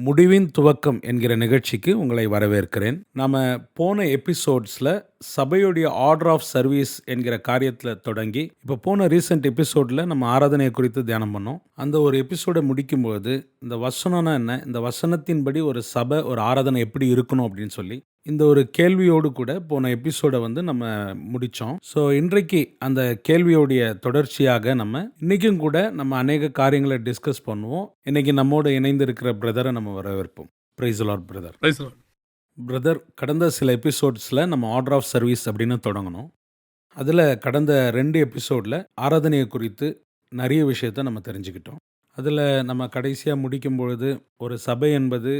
முடிவின் துவக்கம் என்கிற நிகழ்ச்சிக்கு உங்களை வரவேற்கிறேன். நாம போன எபிசோட்ஸில் சபையுடைய ஆர்டர் ஆஃப் சர்வீஸ் என்கிற காரியத்தில் தொடங்கி இப்போ போன ரீசெண்ட் எபிசோடில் நம்ம ஆராதனையை குறித்து தியானம் பண்ணோம். அந்த ஒரு எபிசோடை முடிக்கும்போது இந்த வசனம்னா என்ன, இந்த வசனத்தின்படி ஒரு சபை ஒரு ஆராதனை எப்படி இருக்கணும் அப்படின்னு சொல்லி இந்த ஒரு கேள்வியோடு கூட போன எபிசோடை நம்ம முடித்தோம். ஸோ இன்றைக்கு அந்த கேள்வியோடைய தொடர்ச்சியாக இன்றைக்கும் கூட நம்ம அநேக காரியங்களை டிஸ்கஸ் பண்ணுவோம். இன்றைக்கி நம்மோடு இணைந்து இருக்கிற பிரதரை நம்ம வரவேற்போம். Praise the Lord brother. Praise the Lord. Brother, கடந்த சில எபிசோட்ஸில் நம்ம ஆர்டர் ஆஃப் சர்வீஸ் அப்படின்னு தொடங்கணும். அதில் கடந்த 2 எபிசோடில் ஆராதனையை குறித்து நிறைய விஷயத்தை நம்ம தெரிஞ்சுக்கிட்டோம். அதில் நம்ம கடைசியாக முடிக்கும் பொழுது ஒரு சபை என்பது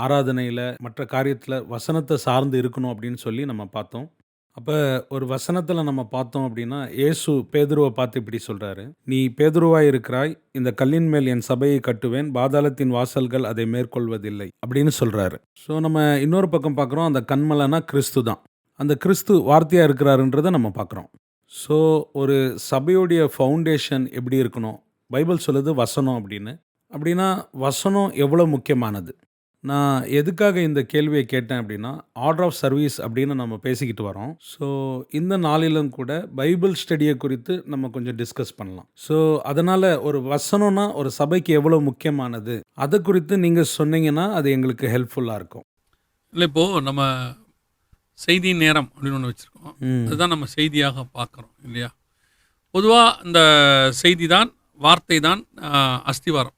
ஆராதனையில் மற்ற காரியத்தில் வசனத்தை சார்ந்து இருக்கணும் அப்படின்னு சொல்லி நம்ம பார்த்தோம். அப்போ ஒரு வசனத்தில் நம்ம பார்த்தோம் அப்படின்னா இயேசு பேதுருவை பார்த்து இப்படி சொல்கிறாரு, நீ பேதுருவாய் இருக்கிறாய், இந்த கல்லின் மேல் என் சபையை கட்டுவேன், பாதாளத்தின் வாசல்கள் அதை மேற்கொள்வதில்லை அப்படின்னு சொல்கிறாரு. ஸோ நம்ம இன்னொரு பக்கம் பார்க்குறோம், அந்த கன்மலைனா கிறிஸ்து தான். அந்த கிறிஸ்து வார்த்தையாக இருக்கிறாருன்றதை நம்ம பார்க்குறோம். ஸோ ஒரு சபையுடைய ஃபவுண்டேஷன் எப்படி இருக்கணும், பைபிள் சொல்லுது வசனம் அப்படின்னு. அப்படின்னா வசனம் எவ்வளோ முக்கியமானது. நான் எதுக்காக இந்த கேள்வியை கேட்டேன் அப்படின்னா, ஆர்டர் ஆஃப் சர்வீஸ் அப்படின்னு நம்ம பேசிக்கிட்டு வரோம். ஸோ இந்த நாளிலும் கூட பைபிள் ஸ்டடியை குறித்து நம்ம கொஞ்சம் டிஸ்கஸ் பண்ணலாம். ஸோ அதனால் ஒரு வசனம்னா ஒரு சபைக்கு எவ்வளோ முக்கியமானது, அதை குறித்து நீங்கள் சொன்னீங்கன்னா அது எங்களுக்கு ஹெல்ப்ஃபுல்லாக இருக்கும். இல்லை, இப்போது நம்ம செய்தி நேரம் அப்படின்னு ஒன்று வச்சுருக்கோம். அதுதான் நம்ம செய்தியாக பார்க்குறோம் இல்லையா. பொதுவாக இந்த செய்தி தான், வார்த்தை தான் அஸ்திவாரம்.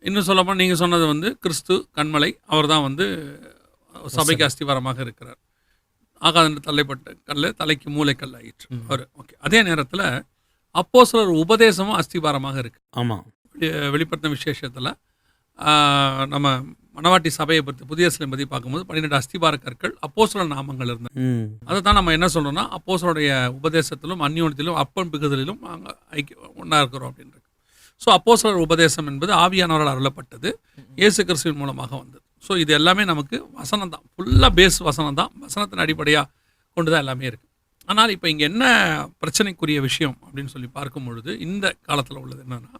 இன்னும் சொல்லப்போனால் நீங்கள் சொன்னது கிறிஸ்து கண்மலை, அவர் தான் சபைக்கு அஸ்திவாரமாக இருக்கிறார். ஆகாத தள்ளைப்பட்ட கல் தலைக்கு மூளைக்கல் ஆயிற்று அவர். ஓகே, அதே நேரத்தில் அப்போஸ்தலர் உபதேசமும் அஸ்திவாரமாக இருக்குது. ஆமாம், வெளிப்படுத்தின விசேஷத்தில் நம்ம மணவாட்டி சபையை பற்றி புதிய எருசலேம் பற்றி பார்க்கும்போது 12 அஸ்திபார கற்கள் அப்போஸ்தலர் நாமங்கள் இருந்தது. அதை தான் நம்ம என்ன சொல்கிறோம்னா, அப்போஸ்தலருடைய உபதேசத்திலும் அந்யோன்யத்திலும் அப்பம் பிகுதலிலும் நாங்கள் ஒன்றா இருக்கிறோம் அப்படின்னு. ஸோ அப்போஸ்தலர் உபதேசம் என்பது ஆவியானவரால் அருளப்பட்டது, இயேசு கிறிஸ்துவின் மூலமாக வந்தது. ஸோ இது எல்லாமே நமக்கு வசனம் தான், ஃபுல்லாக பேஸ் வசனம் தான், வசனத்தின் அடிப்படையாக கொண்டு தான் எல்லாமே இருக்குது. ஆனால் இப்போ இங்கே என்ன பிரச்சனைக்குரிய விஷயம் அப்படின்னு சொல்லி பார்க்கும் பொழுது இந்த காலத்தில் உள்ளது என்னென்னா,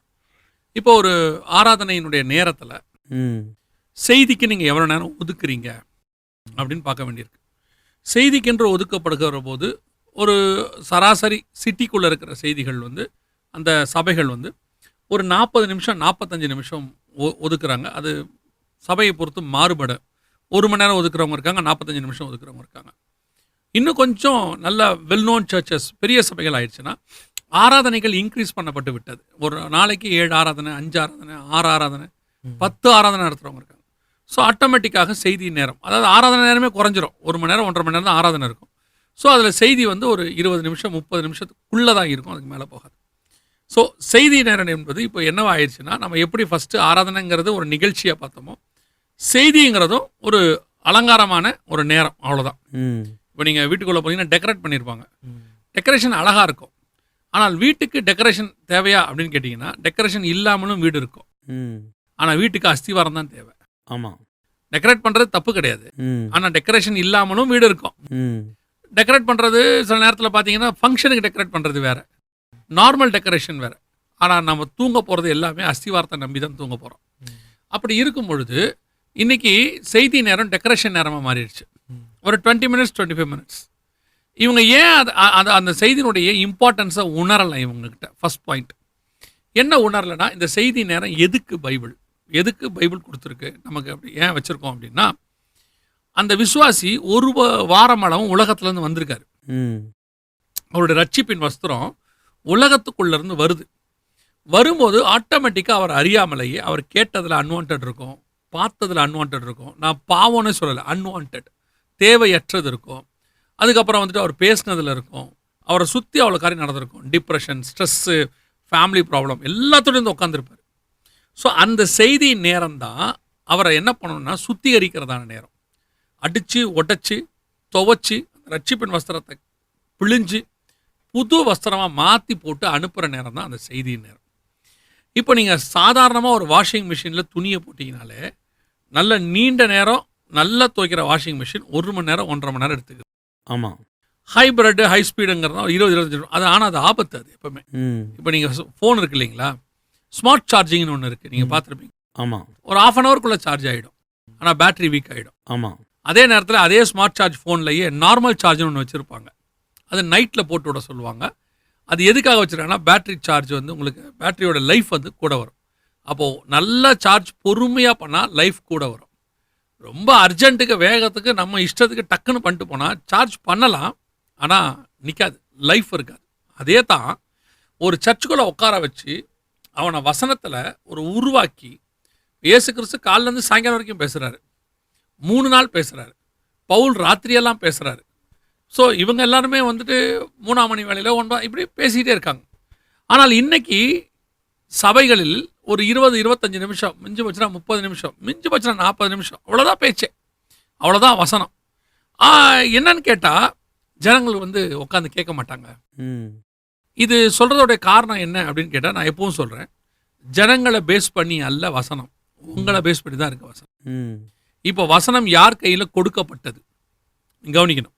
இப்போ ஒரு ஆராதனையினுடைய நேரத்தில் செய்திக்கு நீங்கள் எவ்வளோ நேரம் ஒதுக்குறீங்க அப்படின்னு பார்க்க வேண்டியிருக்கு. செய்திக்கென்று ஒதுக்கப்படுகிற போது ஒரு சராசரி சிட்டிக்குள்ளே இருக்கிற செய்திகள் அந்த சபைகள் ஒரு 40 நிமிஷம் 45 நிமிஷம் ஒதுக்குறாங்க. அது சபையை பொறுத்து மாறுபட 1 மணி நேரம் ஒதுக்குறவங்க இருக்காங்க, 45 நிமிஷம் ஒதுக்குறவங்க இருக்காங்க. இன்னும் கொஞ்சம் நல்ல வெல் நோன் சர்ச்சஸ், பெரிய சபைகள் ஆயிடுச்சுன்னா ஆராதனைகள் இன்க்ரீஸ் பண்ணப்பட்டு விட்டது. ஒரு நாளைக்கு 7 ஆராதனை, 5 ஆராதனை, 6 ஆராதனை, 10 ஆராதனை நடத்துகிறவங்க இருக்காங்க. ஸோ ஆட்டோமேட்டிக்காக செய்தி நேரம், அதாவது ஆராதனை நேரமே குறைஞ்சிரும். 1 மணி நேரம் 1.5 மணி நேரம் தான் ஆராதனை இருக்கும். ஸோ அதில் செய்தி ஒரு 20 நிமிஷம் 30 நிமிஷத்துக்குள்ளே தான் இருக்கும், அதுக்கு மேலே போகாது. ஸோ செய்தி நேரம் என்பது இப்போ என்னவாயிடுச்சுன்னா, நம்ம எப்படி ஃபஸ்ட்டு ஆராதனைங்கிறது ஒரு நிகழ்ச்சியாக பார்த்தோமோ, செய்திங்கிறதும் ஒரு அலங்காரமான ஒரு நேரம், அவ்வளோதான். இப்போ நீங்கள் வீட்டுக்குள்ளே போனீங்கன்னா டெக்கரேட் பண்ணியிருப்பாங்க, டெக்கரேஷன் அழகாக இருக்கும். ஆனால் வீட்டுக்கு டெக்கரேஷன் தேவையா அப்படின்னு கேட்டிங்கன்னா, டெக்கரேஷன் இல்லாமலும் வீடு இருக்கும். ஆனால் வீட்டுக்கு அஸ்திவாரம் தான் தேவை. ஆமாம், டெக்கரேட் பண்ணுறது தப்பு கிடையாது, ஆனால் டெக்கரேஷன் இல்லாமலும் வீடு இருக்கும். டெக்கரேட் பண்ணுறது சில நேரத்தில் பார்த்தீங்கன்னா ஃபங்க்ஷனுக்கு டெக்கரேட் பண்ணுறது வேறு, நார்மல் டெக்கரேஷன் வேறு. ஆனால் நம்ம தூங்க போகிறது எல்லாமே அஸ்திவாரத்தை நம்பி தான் தூங்க போகிறோம். அப்படி இருக்கும் பொழுது இன்றைக்கி செய்தி நேரம் டெக்கரேஷன் நேரமாக மாறிடுச்சு. ஒரு 20 மினிட்ஸ் 25 மினிட்ஸ். இவங்க ஏன் அந்த செய்தியினுடைய இம்பார்ட்டன்ஸை உணரலை இவங்ககிட்ட. ஃபஸ்ட் பாயிண்ட் என்ன உணரலைன்னா, இந்த செய்தி நேரம் எதுக்கு பைபிள் கொடுத்துருக்கு நமக்கு, அப்படி ஏன் வச்சுருக்கோம் அப்படின்னா, அந்த விசுவாசி ஒரு வாரம் அளவும் உலகத்துலேருந்து வந்திருக்காரு. அவருடைய ரட்சிப்பின் வஸ்திரம் உலகத்துக்குள்ளேருந்து வரும்போது ஆட்டோமேட்டிக்காக அவர் அறியாமலேயே அவர் கேட்டதில் அன்வான்ட் இருக்கும், பார்த்ததில் அன்வான்ட் இருக்கும். நான் பாவம்னு சொல்லலை, அன்வான்ட், தேவையற்றது இருக்கும். அதுக்கப்புறம் அவர் பேசினதில் இருக்கும், அவரை சுற்றி அவ்வளோ காரியம் நடந்திருக்கும். டிப்ரெஷன், ஸ்ட்ரெஸ்ஸு, ஃபேமிலி ப்ராப்ளம் எல்லாத்துலேயும் உட்காந்துருப்பார். ஸோ அந்த செய்தி நேரம் தான் அவரை என்ன பண்ணணும்னா சுத்திகரிக்கிறதான நேரம். அடித்து உடைச்சி துவைச்சி ரட்சிப்பின் வஸ்திரத்தை பிழிஞ்சு புது வஸ்திரமாக மாற்றி போட்டு அனுப்புகிற நேரம் தான் அந்த செய்தி நேரம். இப்போ நீங்கள் சாதாரணமாக ஒரு வாஷிங் மிஷினில் துணியை போட்டிங்கனாலே நல்ல நீண்ட நேரம் நல்லா துவைக்கிற வாஷிங் மிஷின் 1 மணி நேரம் 1.5 மணி நேரம் எடுத்துக்குது. ஆமாம், ஹைப்ரிட் ஹை ஸ்பீடுங்கிறது 20-25 நிமிஷம். அது ஆனால் அது ஆபத்து. அது எப்பவுமே இப்போ நீங்கள் ஃபோன் இருக்கு இல்லைங்களா, ஸ்மார்ட் சார்ஜிங்னு ஒன்று இருக்குது, நீங்கள் பார்த்துருப்பீங்க. ஆமாம், ஒரு 1/2 அன் ஹவருக்குள்ளே சார்ஜ் ஆகிடும். ஆனால் பேட்டரி வீக் ஆகிடும். ஆமாம். அதே நேரத்தில் அதே ஸ்மார்ட் சார்ஜ் ஃபோன்லேயே நார்மல் சார்ஜ்னு ஒன்று வச்சுருப்பாங்க. அது நைட்டில் போட்டு விட சொல்லுவாங்க. அது எதுக்காக வச்சுருக்காங்கன்னா பேட்டரி சார்ஜ் வந்து உங்களுக்கு பேட்டரியோட லைஃப் வந்து கூட வரும். அப்போது நல்ல சார்ஜ் பொறுமையாக பண்ணால் லைஃப் கூட வரும். ரொம்ப அர்ஜென்ட்டுக்கு வேகத்துக்கு நம்ம இஷ்டத்துக்கு டக்குன்னு பண்ணிட்டு போனால் சார்ஜ் பண்ணலாம், ஆனால் நிற்காது, லைஃப் இருக்காது. அதே தான் ஒரு சர்ச்சுக்குள்ளே உட்கார வச்சு அவனை வசனத்தில் ஒரு உருவாக்கி இயேசு கிறிஸ்து காலிலேருந்து சாயங்காலம் வரைக்கும் பேசுகிறாரு, 3 நாள் பேசுகிறாரு, பவுல் ராத்திரியெல்லாம் பேசுகிறாரு. ஸோ இவங்க எல்லாருமே வந்துட்டு 3ஆம் மணி வேளையில் இப்படி பேசிக்கிட்டே இருக்காங்க. ஆனால் இன்னைக்கு சபைகளில் ஒரு 20-25 நிமிஷம், மிஞ்சி போச்சுன்னா 30 நிமிஷம், மிஞ்சி போச்சுன்னா 40 நிமிஷம், அவ்வளோதான் பேச்சே, அவ்வளோதான் வசனம். என்னன்னு கேட்டால் ஜனங்கள் வந்து உட்காந்து கேட்க மாட்டாங்க. இது சொல்கிறதோடைய காரணம் என்ன அப்படின்னு கேட்டால் நான் எப்பவும் சொல்கிறேன், ஜனங்களை பேஸ் பண்ணி அல்ல வசனம், உங்களை பேஸ் பண்ணி தான் இருக்குது வசனம். இப்போ வசனம் யார் கையில் கொடுக்கப்பட்டது கவனிக்கணும்.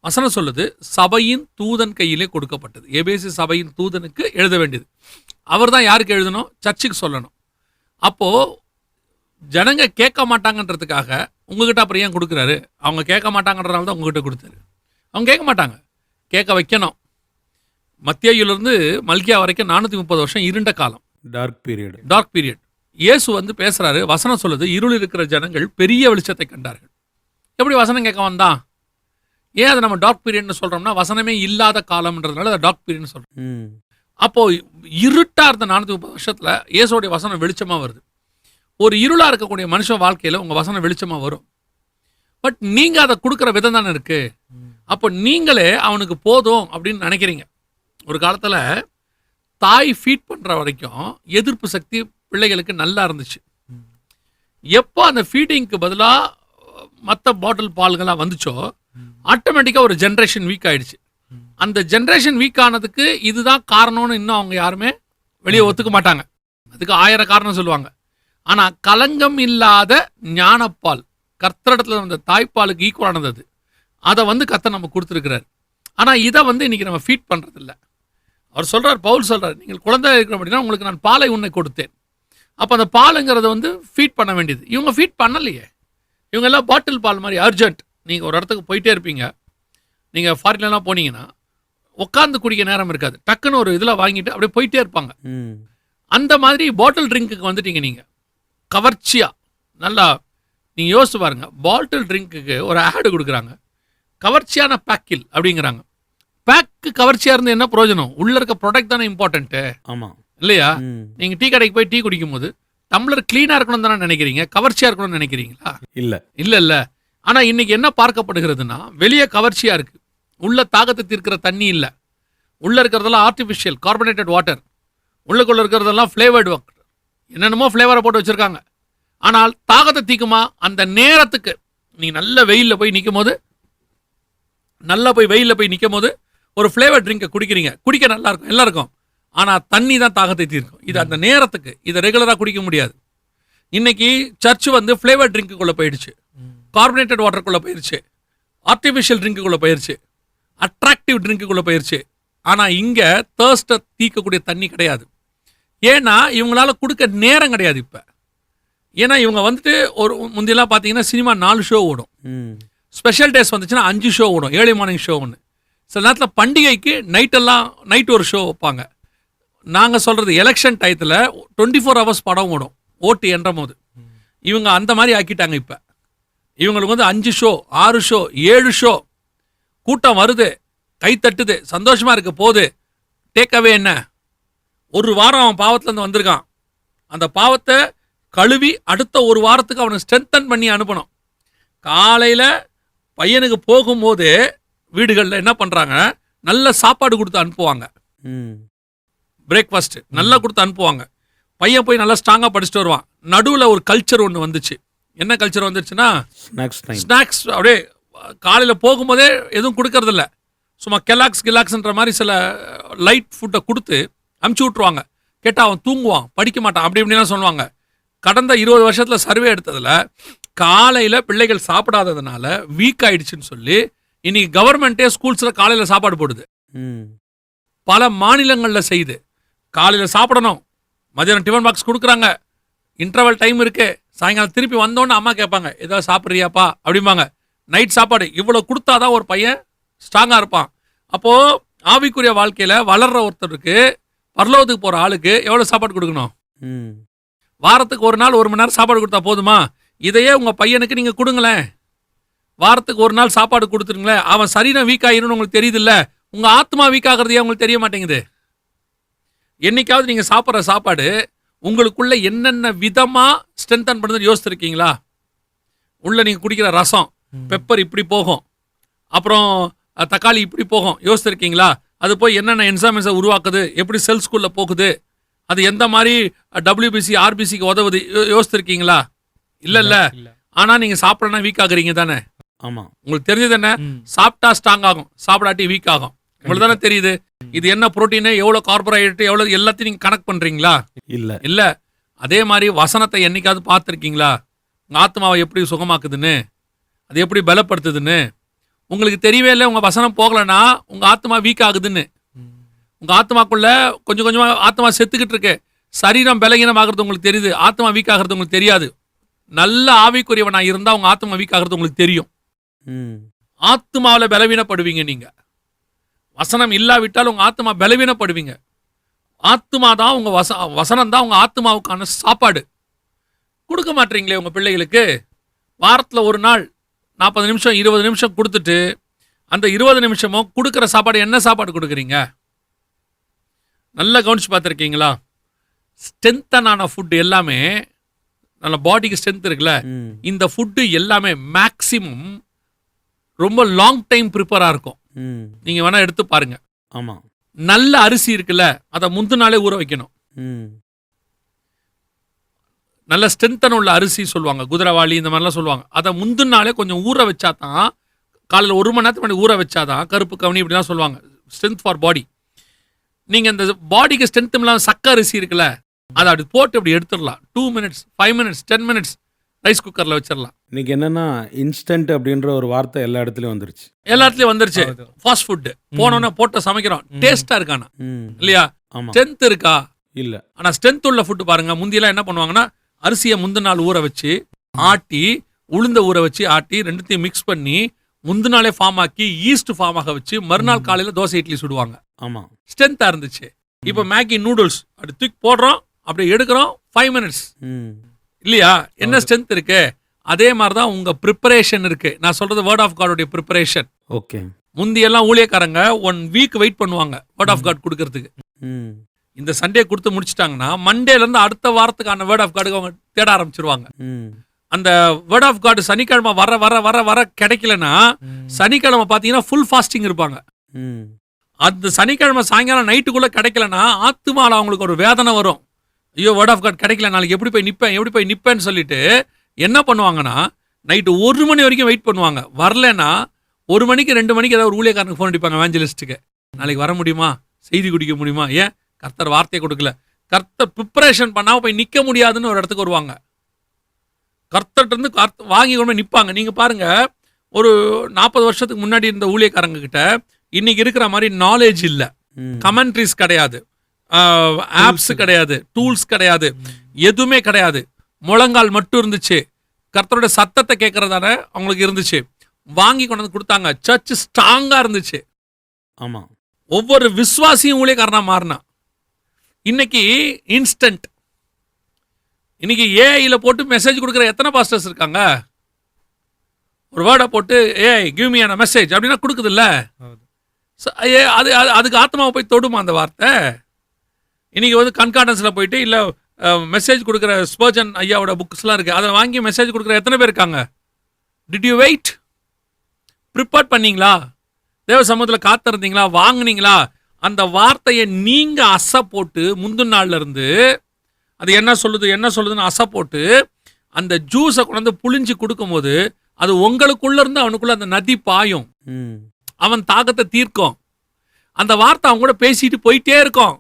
வசனம் சொல்லுது சபையின் தூதன் கையிலே கொடுக்கப்பட்டது. எபேசு சபையின் தூதனுக்கு எழுத வேண்டியது. அவர் தான் யாருக்கு எழுதணும்? சர்ச்சுக்கு சொல்லணும். அப்போது ஜனங்க கேட்க மாட்டாங்கன்றதுக்காக உங்ககிட்ட அப்புறம் ஏன் கொடுக்குறாரு? அவங்க கேட்க மாட்டாங்கன்றனால தான் உங்ககிட்ட கொடுத்தாரு. அவங்க கேட்க மாட்டாங்க, கேட்க வைக்கணும். மத்தேயுவிலிருந்து மல்கியா வரைக்கும் 430 வருஷம் இருண்ட காலம், டார்க் பீரியட். இயேசு வந்து பேசுகிறாரு, வசனம் சொல்லுது இருள் இருக்கிற ஜனங்கள் பெரிய வெளிச்சத்தை கண்டார்கள். எப்படி வசனம் கேட்க வந்தான்? ஏன் அதை நம்ம டார்க் பீரியட்னு சொல்கிறோம்னா வசனமே இல்லாத காலம்ன்றதுனால அதை டார்க் பீரியட்னு சொல்கிறோம். அப்போது இருட்டாக இருந்த 430 வருஷத்தில் இயேசுடைய வசனம் வெளிச்சமாக வருது. ஒரு இருளாக இருக்கக்கூடிய மனுஷன் வாழ்க்கையில் உங்கள் வசனம் வெளிச்சமாக வரும். பட் நீங்கள் அதை கொடுக்குற விதம் தானே இருக்குது. அப்போ நீங்களே அவனுக்கு போதும் அப்படின்னு நினைக்கிறீங்க. ஒரு காலத்தில் தாய் ஃபீட் பண்ணுற வரைக்கும் எதிர்ப்பு சக்தி பிள்ளைகளுக்கு நல்லா இருந்துச்சு. எப்போ அந்த ஃபீடிங்க்கு பதிலாக மற்ற பாட்டில் பால்களாக வந்துச்சோ ஆட்டோமேட்டிக்காக ஒரு ஜென்ரேஷன் வீக் ஆகிடுச்சு. அந்த ஜென்ரேஷன் வீக் ஆனதுக்கு இதுதான் காரணம்னு இன்னும் அவங்க யாருமே வெளியே ஒத்துக்க மாட்டாங்க. அதுக்கு 1000 காரணம் சொல்லுவாங்க. ஆனால் கலங்கம் இல்லாத ஞானப்பால் கர்த்தரிடத்துல வந்த தாய்ப்பாலுக்கு ஈக்குவலானது அது. அதை வந்து கர்த்தர் நம்ம கொடுத்துருக்கிறார். ஆனால் இதை வந்து இன்றைக்கி நம்ம ஃபீட் பண்ணுறதில்ல. அவர் சொல்கிறார், பவுல் சொல்கிறார், நீங்கள் குழந்தை இருக்கிற அப்படின்னா உங்களுக்கு நான் பாலை உன்னை கொடுத்தேன். அப்போ அந்த பாலுங்கிறத வந்து ஃபீட் பண்ண வேண்டியது. இவங்க ஃபீட் பண்ணலையே. இவங்க எல்லாம் பாட்டில் பால் மாதிரி அர்ஜென்ட். நீங்கள் ஒரு இடத்துக்கு போயிட்டே இருப்பீங்க, நீங்கள் ஃபாரின்லாம் போனீங்கன்னா உட்காந்து குடிக்க நேரம் இருக்காது, டக்குன்னு ஒரு இதில் வாங்கிட்டு அப்படியே போயிட்டே இருப்பாங்க. அந்த மாதிரி பாட்டில் ட்ரிங்க்குக்கு வந்துட்டீங்க நீங்கள் கவர்ச்சியாக. நல்லா நீங்கள் யோசிச்சு பாருங்கள், பாட்டில் ட்ரிங்க்குக்கு ஒரு ஆடு கொடுக்குறாங்க, கவர்ச்சியான பேக்கில் அப்படிங்கிறாங்க. பேக்கு கவர்ச்சியாக இருந்து என்ன பிரயோஜனம்? உள்ளே இருக்க ப்ராடக்ட் தானே இம்பார்ட்டன்ட்டு. ஆமாம் இல்லையா? நீங்கள் டீ கடைக்கு போய் டீ குடிக்கும் போது டம்ளர் க்ளீனாக இருக்கணும் தானே நினைக்கிறீங்க, கவர்ச்சியாக இருக்கணும்னு நினைக்கிறீங்களா? இல்லை. ஆனால் இன்னைக்கு என்ன பார்க்கப்படுகிறதுனா வெளியே கவர்ச்சியாக இருக்குது, உள்ள தாகத்தை தீர்க்கிற தண்ணி இல்லை. உள்ளே இருக்கிறதெல்லாம் ஆர்டிஃபிஷியல் கார்பனேட்டட் வாட்டர், உள்ளுக்குள்ளே இருக்கிறதெல்லாம் ஃப்ளேவர்டு வாட்டர், என்னென்னமோ ஃப்ளேவரை போட்டு வச்சுருக்காங்க. ஆனால் தாகத்தை தீக்குமா? அந்த நேரத்துக்கு நீங்கள் நல்ல வெயிலில் போய் நிற்கும் போது ஒரு ஃப்ளேவர் ட்ரிங்கை குடிக்கிறீங்க, குடிக்க நல்லா இருக்கும் எல்லாருக்கும். ஆனால் தண்ணி தான் தாகத்தை தீர்க்கும். இது அந்த நேரத்துக்கு, இதை ரெகுலராக குடிக்க முடியாது. இன்னைக்கு சர்ச் வந்து ஃப்ளேவர் ட்ரிங்க்குள்ளே போயிடுச்சு, கார்பனேட்டட் வாட்டருக்குள்ளே போயிடுச்சு, ஆர்டிஃபிஷியல் ட்ரிங்க்குள்ளே போயிடுச்சு, அட்ராக்டிவ் ட்ரிங்க்குள்ளே போயிடுச்சு. ஆனால் இங்கே தேர்ஸ்ட்டை தீர்க்கக்கூடிய தண்ணி கிடையாது. ஏன்னா இவங்களால கொடுக்க நேரம் கிடையாது இப்போ. ஏன்னா இவங்க வந்துட்டு ஒரு முந்தியெல்லாம் பார்த்தீங்கன்னா சினிமா 4 ஷோ ஓடும், ஸ்பெஷல் டேஸ் வந்துச்சுன்னா 5 ஷோ ஓடும், ஏர்லி மார்னிங் ஷோ ஒன்று. சில நேரத்தில் பண்டிகைக்கு நைட் ஒரு ஷோ வைப்பாங்க. நாங்கள் சொல்கிறது எலெக்ஷன் டயத்தில் 24 hours படம் ஓடும் ஓட்டு என்ற போது. இவங்க அந்த மாதிரி ஆக்கிட்டாங்க. இப்போ இவங்களுக்கு வந்து 5 ஷோ 6 ஷோ 7 ஷோ, கூட்டம் வருது, கை தட்டுது, சந்தோஷமாக இருக்க போகுது. டேக்அவே என்ன? ஒரு வாரம் அவன் பாவத்துலேருந்து வந்திருக்கான், அந்த பாவத்தை கழுவி அடுத்த ஒரு வாரத்துக்கு அவனை ஸ்ட்ரென்தன் பண்ணி அனுப்பணும். காலையில் பையனுக்கு போகும்போது வீடுகளில் என்ன பண்ணுறாங்க, நல்ல சாப்பாடு கொடுத்து அனுப்புவாங்க, பிரேக்ஃபாஸ்ட்டு நல்லா கொடுத்து அனுப்புவாங்க. பையன் போய் நல்லா ஸ்ட்ராங்காக படிச்சுட்டு வருவான். நடுவில் ஒரு கல்ச்சர் ஒன்று வந்துச்சு. என்ன கல்ச்சர் வந்துருச்சுன்னா ஸ்நாக்ஸ். அப்படியே காலையில் போகும்போதே எதுவும் கொடுக்கறதில்ல, சும்மா கிலாக்ஸ்ன்ற மாதிரி சில லைட் ஃபுட்டை கொடுத்து அமுச்சு விட்ருவாங்க. கேட்டால் அவன் தூங்குவான், படிக்க மாட்டான், அப்படி இப்படிலாம் சொல்லுவாங்க. கடந்த 20 வருஷத்தில் சர்வே எடுத்ததில் காலையில் பிள்ளைகள் சாப்பிடாததுனால வீக் ஆயிடுச்சுன்னு சொல்லி இன்னைக்கு கவர்மெண்ட்டே ஸ்கூல்ஸில் காலையில் சாப்பாடு போடுது. பல மாநிலங்களில் செய்து காலையில் சாப்பிடணும், மதியானம் டிஃபன் பாக்ஸ் கொடுக்குறாங்க, இன்டர்வல் டைம் இருக்கு, சாயங்காலம் திருப்பி வந்தோன்னு அம்மா கேட்பாங்க, ஏதாவது சாப்பிட்றியாப்பா அப்படிம்பாங்க. நைட் சாப்பாடு இவ்வளோ கொடுத்தாதான் ஒரு பையன் ஸ்ட்ராங்காக இருப்பான். அப்போது ஆவிக்குரிய வாழ்க்கையில் வளர்கிற ஒருத்தருக்கு, பரலோகத்துக்கு போகிற ஆளுக்கு எவ்வளோ சாப்பாடு கொடுக்கணும்? வாரத்துக்கு ஒரு நாள் 1 மணி நேரம் சாப்பாடு கொடுத்தா போதுமா? இதையே உங்கள் பையனுக்கு நீங்கள் கொடுங்களேன். வாரத்துக்கு ஒரு நாள் சாப்பாடு கொடுத்துருங்களேன். அவன் சரீரம் வீக் ஆகிரும்னு உங்களுக்கு தெரியுதுல்ல, உங்கள் ஆத்மா வீக் ஆகிறதையே உங்களுக்கு தெரிய மாட்டேங்குது. என்னைக்காவது நீங்கள் சாப்பிட்ற சாப்பாடு உங்களுக்குள்ள என்னென்ன விதமாக ஸ்ட்ரென்தன் பண்ணுறது யோசிச்சிருக்கீங்களா? உள்ள நீங்கள் குடிக்கிற ரசம், பெப்பர் இப்படி போகும், அப்புறம் தக்காளி இப்படி போகும், யோசிச்சிருக்கீங்களா? அது போய் என்னென்ன என்சைம்ஸை உருவாக்குது, எப்படி செல்ஸ்குள்ளே போகுது, அது எந்த மாதிரி டபிள்யூபிசி ஆர்பிசிக்கு உதவுது, யோசிச்சிருக்கீங்களா? இல்லை. ஆனால் நீங்கள் சாப்பிடனா வீக் ஆகுறீங்க தானே? ஆமாம். உங்களுக்கு தெரிஞ்சது என்ன? சாப்பிட்டா ஸ்ட்ராங் ஆகும், சாப்பிடாட்டி வீக் ஆகும். உங்களுக்கு தானே தெரியுது இது என்ன புரோட்டீனு, எவ்வளோ கார்போஹைட்ரேட், எவ்வளோ எல்லாத்தையும் நீங்கள் கனெக்ட் பண்ணுறீங்களா? இல்லை. அதே மாதிரி வசனத்தை என்னைக்காவது பார்த்துருக்கீங்களா? உங்கள் ஆத்மாவை எப்படி சுகமாக்குதுன்னு, அது எப்படி பலப்படுத்துதுன்னு உங்களுக்கு தெரியவே இல்லை. உங்கள் வசனம் போகலைன்னா உங்கள் ஆத்மா வீக் ஆகுதுன்னு. உங்கள் ஆத்மாக்குள்ள கொஞ்சம் கொஞ்சமாக ஆத்மா செத்துக்கிட்டு இருக்கு. சரீரம் பலகீனம் ஆகிறது உங்களுக்கு தெரியுது, ஆத்மா வீக் ஆகிறது உங்களுக்கு தெரியாது. நல்ல ஆவிக்குரியவனாக இருந்தால் உங்கள் ஆத்மா வீக் ஆகிறது உங்களுக்கு தெரியும். ஆத்மாவில் பலவீனப்படுவீங்க. நீங்கள் வசனம் இல்லாவிட்டால் உங்கள் ஆத்மா பலவீனப்படுவீங்க. ஆத்மா தான் உங்கள் வசனம் தான் உங்கள் ஆத்மாவுக்கான சாப்பாடு. கொடுக்க மாட்டீங்களே உங்கள் பிள்ளைகளுக்கு? வாரத்தில் ஒரு நாள் 40 நிமிஷம் 20 நிமிஷம் கொடுத்துட்டு, அந்த 20 நிமிஷமும் கொடுக்குற சாப்பாடு என்ன சாப்பாடு கொடுக்குறீங்க? நல்லா கவனிச்சு பார்த்துருக்கீங்களா? ஸ்ட்ரென்த்தனான ஃபுட்டு எல்லாமே, நல்ல பாடிக்கு ஸ்ட்ரென்த் இருக்குல்ல, இந்த ஃபுட்டு எல்லாமே மேக்சிமம் ரொம்ப லாங் டைம் ப்ரிப்பராக இருக்கும். நீங்கள் வேணால் எடுத்து பாருங்க. ஆமாம். நல்ல அரிசி இருக்குல்ல, அதை முந்தின நாளே ஊற வைக்கணும். நல்ல ஸ்ட்ரென்த்தன் உள்ள அரிசி சொல்லுவாங்க, குதிரைவாளி இந்த மாதிரிலாம் சொல்லுவாங்க. அதை முந்தின நாளே கொஞ்சம் ஊற வச்சா தான், காலையில் 1 மணி நேரத்துக்கு முன்னாடி ஊற வச்சாதான், கருப்பு கவனி இப்படிலாம் சொல்லுவாங்க, ஸ்ட்ரென்த் ஃபார் பாடி. நீங்கள் இந்த பாடிக்கு ஸ்ட்ரென்த் இல்லாமல் சக்க அரிசி இருக்குல்ல, அதை அப்படி போட்டு அப்படி எடுத்துடலாம். 2 மினிட்ஸ் 5 மினிட்ஸ் 10 மினிட்ஸ் ரைஸ் குக்கரில் வச்சிடலாம். இன்னைக்கு என்னன்னா இன்ஸ்டன்ட் அப்படின்ற ஒரு வார்த்தை எல்லா இடத்துலையும் வந்துருச்சு. எல்லா இடத்துலையும் வந்துருச்சு. ஃபாஸ்ட் ஃபுட்டு போனோன்னே போட்டு சமைக்கிறோம். டேஸ்ட்டாக இருக்கானா இல்லையா? ஸ்ட்ரென்த் இருக்கா? இல்லை. ஆனால் ஸ்ட்ரென்த் உள்ள ஃபுட்டு பாருங்க. முந்தியெல்லாம் என்ன பண்ணுவாங்கன்னா, அரிசியை முந்தின நாள் ஊற வச்சு ஆட்டி, உளுந்த ஊற வச்சு ஆட்டி, ரெண்டுத்தையும் மிக்ஸ் பண்ணி முந்தின நாளே ஃபார்ம் ஆக்கி ஈஸ்ட் ஃபார்ம் ஆக வச்சு மறுநாள் காலையில் தோசை இட்லி சுடுவாங்க. ஆமாம். ஸ்ட்ரென்த்தாக இருந்துச்சு. இப்போ மேகி நூடுல்ஸ் அப்படி தூக்கி போடுறோம், அப்படி எடுக்கிறோம், 5 மினிட்ஸ் இல்லையா? என்ன ஸ்ட்ரென்த் இருக்கு? அதே மாதிரி தான் உங்க ப்ரிப்பரேஷன் இருக்கு. நான் சொல்றது வேர்ட் ஆஃப் காடோடைய ப்ரிப்பரேஷன். ஓகே. முந்தியெல்லாம் ஊழியக்காரங்க 1 வீக் வெயிட் பண்ணுவாங்க வேர்ட் ஆஃப் காட் கொடுக்கறதுக்கு. இந்த சண்டே கொடுத்து முடிச்சிட்டாங்கன்னா மண்டேல இருந்து அடுத்த வாரத்துக்கான வேர்ட் ஆஃப் கார்டுக்கு அவங்க தேட ஆரம்பிச்சிருவாங்க. அந்த வேர்ட் ஆஃப் கார்டு சனிக்கிழமை வர வர வர வர கிடைக்கலன்னா, சனிக்கிழமை பார்த்தீங்கன்னா ஃபுல் ஃபாஸ்டிங் இருப்பாங்க. அந்த சனிக்கிழமை சாயங்காலம் நைட்டுக்குள்ள கிடைக்கலன்னா ஆத்துமால அவங்களுக்கு ஒரு வேதனை வரும். ஐயோ, வேர்ட் ஆஃப் காட் கிடைக்கல, நாளைக்கு எப்படி போய் நிப்பேன்னு சொல்லிட்டு என்ன பண்ணுவாங்கன்னா, நைட்டு 1 மணி வரைக்கும் வெயிட் பண்ணுவாங்க. வரலன்னா 1 மணிக்கு 2 மணிக்கு ஏதாவது ஒரு ஊழியக்காரனுக்கு ஃபோன் அடிப்பாங்க, எவாஞ்சலிஸ்ட்டுக்கு. நாளைக்கு வர முடியுமா, செய்தி குடிக்க முடியுமா? ஏன்? கர்த்தர் வார்த்தையை கொடுக்கல. கர்த்தர் ப்ரிப்பரேஷன் பண்ணாம போய் நிற்க முடியாதுன்னு ஒரு இடத்துக்கு வருவாங்க. கர்த்தர்ட்ட இருந்து வாங்கி கொண்டு போய் நிற்பாங்க. நீங்கள் பாருங்க, ஒரு 40 வருஷத்துக்கு முன்னாடி இருந்த ஊழியக்காரங்க கிட்ட இன்னைக்கு இருக்கிற மாதிரி நாலேஜ் இல்லை, கமெண்ட்ரிஸ் கிடையாது, ஆப்ஸ் கிடையாது, டூல்ஸ் கிடையாது, எதுவுமே கிடையாது. முழங்கால் மட்டும் இருந்துச்சு. கர்த்தரோட சத்தத்தை கேட்கறதான அவங்களுக்கு இருந்துச்சு. வாங்கி கொண்டு வந்து கொடுத்தாங்க. சர்ச் ஸ்ட்ராங்கா இருந்துச்சு. ஆமா. ஒவ்வொரு விசுவாசியும் ஊழியக்காரனா மாறினா. இன்னைக்கு இன்ஸ்டன்ட். இன்னைக்கு ஏஐல போட்டு மெசேஜ் கொடுக்குற எத்தனை பாஸ்டர்ஸ் இருக்காங்க? ஒரு வேர்டை போட்டு AI give me a message அப்படின்னா கொடுக்குது இல்ல? அதுக்கு ஆத்மாவை போய் தொடுமா அந்த வார்த்தை? இன்னைக்கு வந்து கன்கார்டன்ஸில் போயிட்டு இல்லை மெசேஜ் கொடுக்குற ஸ்பர்ஜன் ஐயாவோட புக்ஸ்லாம் இருக்குது, அதை வாங்கி மெசேஜ் கொடுக்குற எத்தனை பேர் இருக்காங்க? Did you wait? ப்ரிப்பேர் பண்ணீங்களா? தேவ சமூகத்தில் காத்திருந்தீங்களா? வாங்கினீங்களா? அந்த வார்த்தையை நீங்கள் அசை போட்டு முந்தின நாள்ல இருந்து அது என்ன சொல்லுதுன்னு அசை போட்டு அந்த ஜூஸை கொண்டு புளிஞ்சு கொடுக்கும்போது அது உங்களுக்குள்ள இருந்து அவனுக்குள்ள அந்த நதி பாயும். அவன் தாகத்தை தீர்க்கும். அந்த வார்த்தை அவங்க கூட பேசிட்டு போயிட்டே இருக்கும்.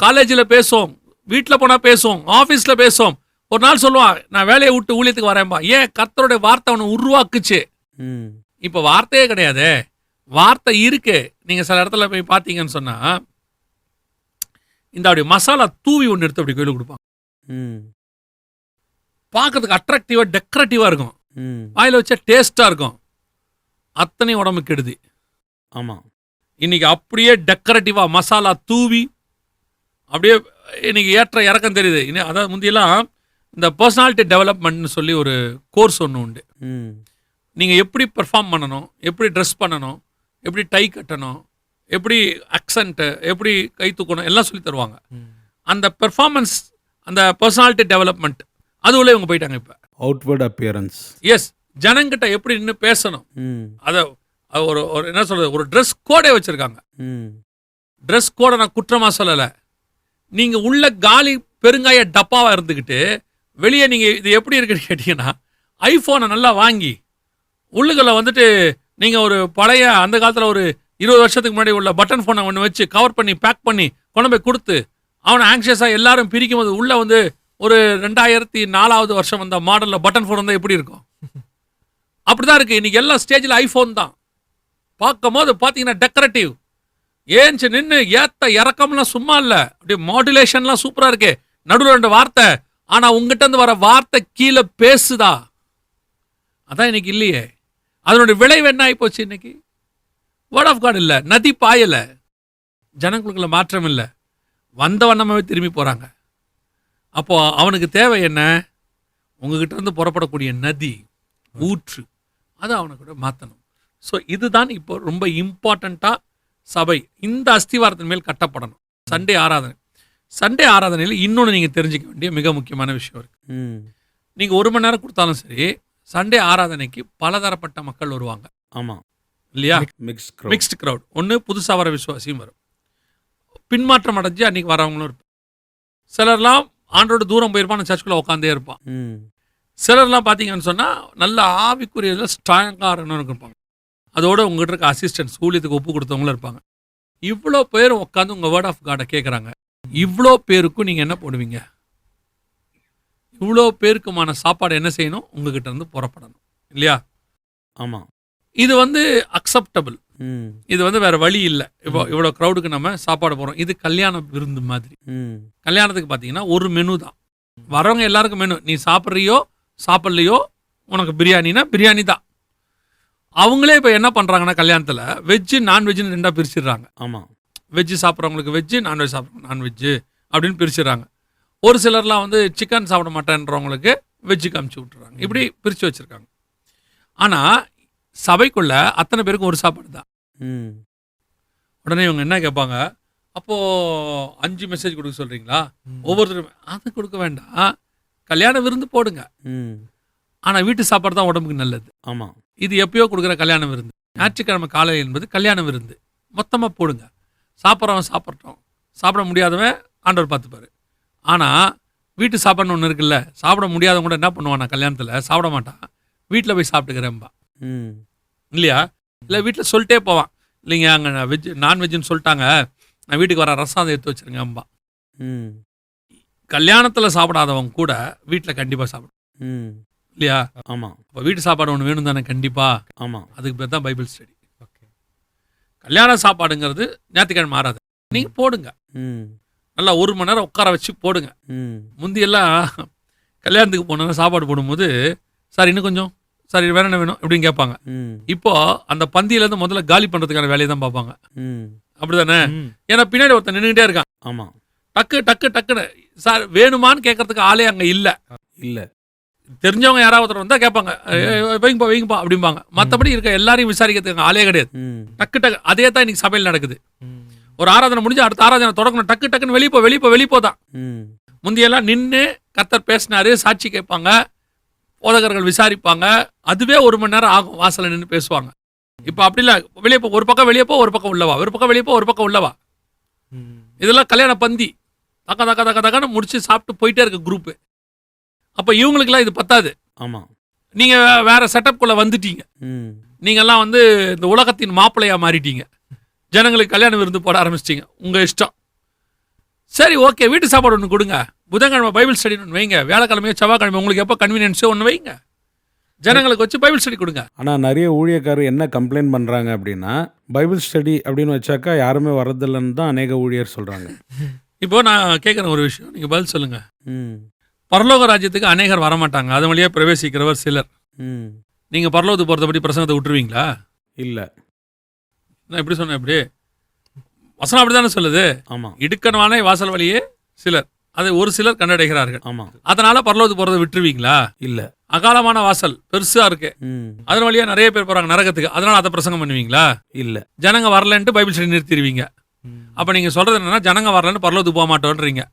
காலேஜில் பேசும், வீட்டில் போனால் பேசும், ஆஃபீஸில் பேசும். ஒரு நாள் சொல்லுவான், நான் வேலையை விட்டு ஊழியத்துக்கு வரேன்பா. ஏன்? கர்த்தருடைய வார்த்தை அவனை உருவாக்குச்சு. இப்போ வார்த்தையே கிடையாது, வார்த்தை இருக்கு. நீங்கள் சில இடத்துல போய் பார்த்தீங்கன்னு சொன்னால் இந்த அப்படி மசாலா தூவி ஒன்று எடுத்து அப்படி கையில் கொடுப்பாங்க. பார்க்கறதுக்கு அட்ராக்டிவா டெக்கரேட்டிவா இருக்கும், ம். வாயில வச்சா டேஸ்டா இருக்கும், அத்தனை உடம்பு கெடுதி. ஆமா. இன்னைக்கு அப்படியே டெக்கரேட்டிவா மசாலா தூவி அப்படியே இன்னைக்கு ஏற்ற இறக்கம் தெரியுது. அதாவது முந்தியெல்லாம் இந்த பர்சனாலிட்டி டெவலப்மெண்ட்னு சொல்லி ஒரு கோர்ஸ் ஒன்று உண்டு. ம். நீங்கள் எப்படி பெர்ஃபார்ம் பண்ணணும், எப்படி ட்ரெஸ் பண்ணணும், எப்படி டை கட்டணும், எப்படி அக்சண்ட்டு, எப்படி கை தூக்கணும் எல்லாம் சொல்லி தருவாங்க. அந்த பெர்ஃபார்மன்ஸ், அந்த பர்சனாலிட்டி டெவலப்மெண்ட் அது உள்ள இவங்க போயிட்டாங்க. இப்போ அவுட்வர்ட் அப்பியரன்ஸ். எஸ், ஜனங்கிட்ட எப்படி நின்று பேசணும், ம். அதை ஒரு ஒரு என்ன சொல்கிறது, ஒரு ட்ரெஸ் கோடே வச்சுருக்காங்க. ம். ட்ரெஸ் கோடை நான் குற்றமாக சொல்லலை. நீங்கள் உள்ள காலி பெருங்காய டப்பாவாக இருந்துக்கிட்டு வெளியே நீங்கள் இது எப்படி இருக்குன்னு கேட்டிங்கன்னா, ஐஃபோனை நல்லா வாங்கி உள்ளுக்குள்ள வந்துட்டு நீங்கள் ஒரு பழைய அந்த காலத்தில் ஒரு 20 வருஷத்துக்கு முன்னாடி உள்ள பட்டன் ஃபோனை ஒன்று வச்சு கவர் பண்ணி பேக் பண்ணி கொண்டு போய் கொடுத்து அவனை ஆங்ஷியஸாக எல்லாரும் பிரிக்கும் போது உள்ளே வந்து ஒரு 2004 வருஷம் வந்த மாடலில் பட்டன் ஃபோன் வந்தால் எப்படி இருக்கும்? அப்படி தான் இருக்குது. இன்றைக்கி எல்லா ஸ்டேஜில் ஐஃபோன் தான். பார்க்கும் போது பார்த்தீங்கன்னா டெக்கரேட்டிவ், ஏன்ச்சு நின்று ஏத்த இறக்கம்லாம் சும்மா இல்லை, அப்படியே மாடுலேஷன்லாம் சூப்பராக இருக்கு, நடுவில் 2 வார்த்தை, ஆனால் உங்ககிட்ட இருந்து வர வார்த்தை கீழே பேசுதா? அதான் இன்னைக்கு இல்லையே. அதனுடைய விளைவு என்ன ஆகி போச்சு? இன்னைக்கு வேர்ட் ஆஃப் காட் இல்லை, நதி பாயலை, ஜனங்களுக்குள்ள மாற்றம் இல்லை, வந்த வண்ணமாகவே திரும்பி போகிறாங்க. அப்போ அவனுக்கு தேவை என்ன? உங்ககிட்ட இருந்து புறப்படக்கூடிய நதி, ஊற்று, அதை அவனுக்கு மாற்றணும். ஸோ இதுதான் இப்போ ரொம்ப இம்பார்ட்டண்ட்டாக சபை இந்த அஸ்திவாரத்தின் மேல் கட்டப்படணும். சண்டே ஆராதனை, சண்டே ஆராதனையில் இன்னொன்று நீங்கள் தெரிஞ்சிக்க வேண்டிய மிக முக்கியமான விஷயம் இருக்குது. நீங்கள் 1 மணி நேரம் கொடுத்தாலும் சரி, சண்டே ஆராதனைக்கு பலதரப்பட்ட மக்கள் வருவாங்க. ஆமாம் இல்லையா? Mixed crowd. ஒன்று புதுசாக வர விசுவாசியும் வரும், பின்மாற்றம் அடைஞ்சு அன்றைக்கி வரவங்களும் இருப்பாங்க. சிலர்லாம் ஆண்டோட தூரம் போயிருப்பான், சர்ச்சுக்குள்ளே உட்காந்தே இருப்பான். சிலர்லாம் பார்த்தீங்கன்னு சொன்னால் நல்ல ஆவிக்குரிய ஸ்ட்ராங்காக இருப்பாங்க. அதோடு உங்கள்கிட்ட இருக்க அசிஸ்டன்ஸ், ஊழியத்துக்கு ஒப்பு கொடுத்தவங்களும் இருப்பாங்க. இவ்வளோ பேர் உட்காந்து உங்கள் வேர்ட் ஆஃப் காடை கேட்குறாங்க. இவ்வளோ பேருக்கும் நீங்கள் என்ன போடுவீங்க? இவ்வளோ பேருக்குமான சாப்பாடு என்ன செய்யணும்? உங்ககிட்ட இருந்து புறப்படணும், இல்லையா? ஆமாம். இது வந்து அக்செப்டபிள், இது வந்து வேற வழி இல்லை. இப்போ இவ்வளோ க்ரௌடுக்கு நம்ம சாப்பாடு போகிறோம். இது கல்யாண விருந்து மாதிரி. கல்யாணத்துக்கு பார்த்தீங்கன்னா ஒரு மெனு தான், வரவங்க எல்லாருக்கும் மெனு. நீ சாப்பிட்றியோ சாப்பிட்லையோ, உனக்கு பிரியாணினா பிரியாணி தான். அவங்களே இப்போ என்ன பண்ணுறாங்கன்னா, கல்யாணத்தில் வெஜ்ஜு நான்வெஜ்ஜுன்னு 2ஆக பிரிச்சிடுறாங்க. ஆமாம். வெஜ்ஜு சாப்பிட்றவங்களுக்கு வெஜ்ஜு, நான்வெஜ் சாப்பிட்றவங்க நான்வெஜ்ஜு அப்படின்னு பிரிச்சிடுறாங்க. ஒரு சிலர்லாம் வந்து சிக்கன் சாப்பிட மாட்டேன்றவங்களுக்கு வெஜ்ஜுக்கு அமுச்சு விட்டுறாங்க. இப்படி பிரித்து வச்சுருக்காங்க. ஆனால் சபைக்குள்ள அத்தனை பேருக்கும் ஒரு சாப்பாடு தான். உடனே இவங்க என்ன கேட்பாங்க, அப்போது 5 மெசேஜ் கொடுக்க சொல்கிறீங்களா? ஒவ்வொருத்தரும் அது கொடுக்க வேண்டாம், கல்யாண விருந்து போடுங்க. ஆனால் வீட்டு சாப்பாடு தான் உடம்புக்கு நல்லது. ஆமாம். இது எப்பயோ கொடுக்குற கல்யாண விருந்து. ஞாயிற்றுக்கிழமை காலை என்பது கல்யாண விருந்து. மொத்தமாக போடுங்க, சாப்பிட்றவன் சாப்பிட்றோம், சாப்பிட முடியாதவன் ஆண்டவர் பார்த்துப்பாரு. ஆனால் வீட்டு சாப்பாடுன்னு ஒன்று இருக்குல்ல, சாப்பிட முடியாதவங்க கூட என்ன பண்ணுவான்? நான் கல்யாணத்தில் சாப்பிட மாட்டான், வீட்டில் போய் சாப்பிட்டுக்கிறேன்பா, இல்லையா? இல்லை வீட்டில் சொல்லிட்டே போவான், இல்லைங்க அங்கே வெஜ் நான்வெஜ்ஜுன்னு சொல்லிட்டாங்க, நான் வீட்டுக்கு வர ரசம் எடுத்து வச்சுருங்கம்பா. கல்யாணத்தில் சாப்பிடாதவங்க கூட வீட்டில் கண்டிப்பாக சாப்பிடும், இல்லையா? ஆமாம். இப்போ வீட்டு சாப்பாடு ஒன்று வேணும் தானே? கண்டிப்பாக. ஆமாம். அதுக்கு பேர் தான் பைபிள் ஸ்டடி. கல்யாண சாப்பாடுங்கிறது ஞாயிற்றுக்கிழமை மாறாது. நீங்கள் போடுங்க, நல்லா 1 மணி நேரம் உட்கார வச்சு போடுங்க. முந்தியெல்லாம் கல்யாணத்துக்கு போனோன்னா சாப்பாடு போடும்போது, சார் இன்னும் கொஞ்சம், சார் வேற என்ன வேணும் இப்படின்னு கேட்பாங்க. இப்போ அந்த பந்தியிலேருந்து முதல்ல காலி பண்ணுறதுக்கான வேலையை தான் பார்ப்பாங்க, அப்படி தானே? ஏன்னா பின்னாடி ஒருத்தன் நின்றுக்கிட்டே இருக்கான். ஆமாம். டக்கு டக்கு டக்குன்னு சார் வேணுமான்னு கேட்கறதுக்கு ஆளே அங்கே இல்லை. இல்லை, தெரிஞ்சவங்க யாராவது ஒருத்தர் வந்தால் கேட்பாங்க, வைங்கப்பா வைங்கப்பா அப்படிம்பாங்க. மற்றபடி இருக்க எல்லாரையும் விசாரிக்கிறதுக்கு ஆளே கிடையாது. டக்கு டக்கு அதே தான் இன்னைக்கு சபையில் நடக்குது. ஒரு ஆராதனை முடிஞ்சு அடுத்த ஆராதனை தொடங்கணும், டக்கு டக்குன்னு வெளிப்போ தான். முந்தியெல்லாம் நின்று கர்த்தர் பேசினாரு, சாட்சி கேட்பாங்க, போதகர்கள் விசாரிப்பாங்க, அதுவே 1 மணி நேரம் ஆகும், வாசலில் நின்று பேசுவாங்க. இப்போ அப்படி இல்லை, வெளியே போ, ஒரு பக்கம் வெளியே போ, ஒரு பக்கம் உள்ளவா, ஒரு பக்கம் வெளியே போ, ஒரு பக்கம் உள்ளவா. இதெல்லாம் கல்யாண பந்தி, தக்க தக்க தக்க தக்கன்னு முடிச்சு சாப்பிட்டு போயிட்டே இருக்க குரூப்பு. அப்போ இவங்களுக்கெல்லாம் இது பத்தாது. ஆமாம். நீங்கள் வேற செட்டப்குள்ளே வந்துட்டீங்க. நீங்கள்லாம் வந்து இந்த உலகத்தின் மாப்பிள்ளையாக மாறிட்டீங்க. ஜனங்களுக்கு கல்யாண விருந்து போட ஆரம்பிச்சிட்டிங்க, உங்கள் இஷ்டம். சரி, ஓகே, வீட்டு சாப்பாடு ஒன்று கொடுங்க, புதன்கிழமை பைபிள் ஸ்டடின்னு ஒன்று வைங்க, வியாழக்கிழமையோ செவ்வாய்க்கிழமை உங்களுக்கு எப்போ கன்வீனியன்ஸோ ஒன்று வைங்க, ஜனங்களுக்கு வச்சு பைபிள் ஸ்டடி கொடுங்க. ஆனால் நிறைய ஊழியக்காரர் என்ன கம்ப்ளைண்ட் பண்ணுறாங்க அப்படின்னா, பைபிள் ஸ்டடி அப்படின்னு வச்சாக்கா யாருமே வரதில்லைன்னு தான் அநேக ஊழியர் சொல்கிறாங்க. இப்போ நான் கேட்குற ஒரு விஷயம், நீங்கள் பதில் சொல்லுங்கள். பரலோக ராஜ்யத்துக்கு அநேகர் வரமாட்டாங்க, அது வழியாக பிரவேசிக்கிறவர் சிலர். ம். நீங்கள் பரலோகத்துக்கு போகிறத பற்றி பிரசங்கத்தை விட்டுருவீங்களா? இல்லை. நான் எப்படி சொன்னேன்? எப்படி வசனம் அப்படி தானே சொல்லுது. ஆமாம். இடுக்கணமான வாசல் வழியே சிலர், அதை ஒரு சிலர் கண்டடைகிறார்கள். ஆமாம். அதனால பரலோகத்துக்கு போகிறத விட்டுருவீங்களா? இல்லை. அகாலமான வாசல் பெருசா இருக்கு, ம். அதன் வழியா நிறைய பேர் போறாங்க நரகத்துக்கு, அதனால அதை பிரசங்கம் பண்ணுவீங்களா? இல்லை. ஜனங்க வரலன்ட்டு பைபிள் ஸ்டடி நிறுத்திடுவீங்க. அப்ப நீங்க சொல்றது என்னன்னா, ஜனங்க வரலன்னு பரலோகத்துக்கு போக மாட்டோன்றீங்க.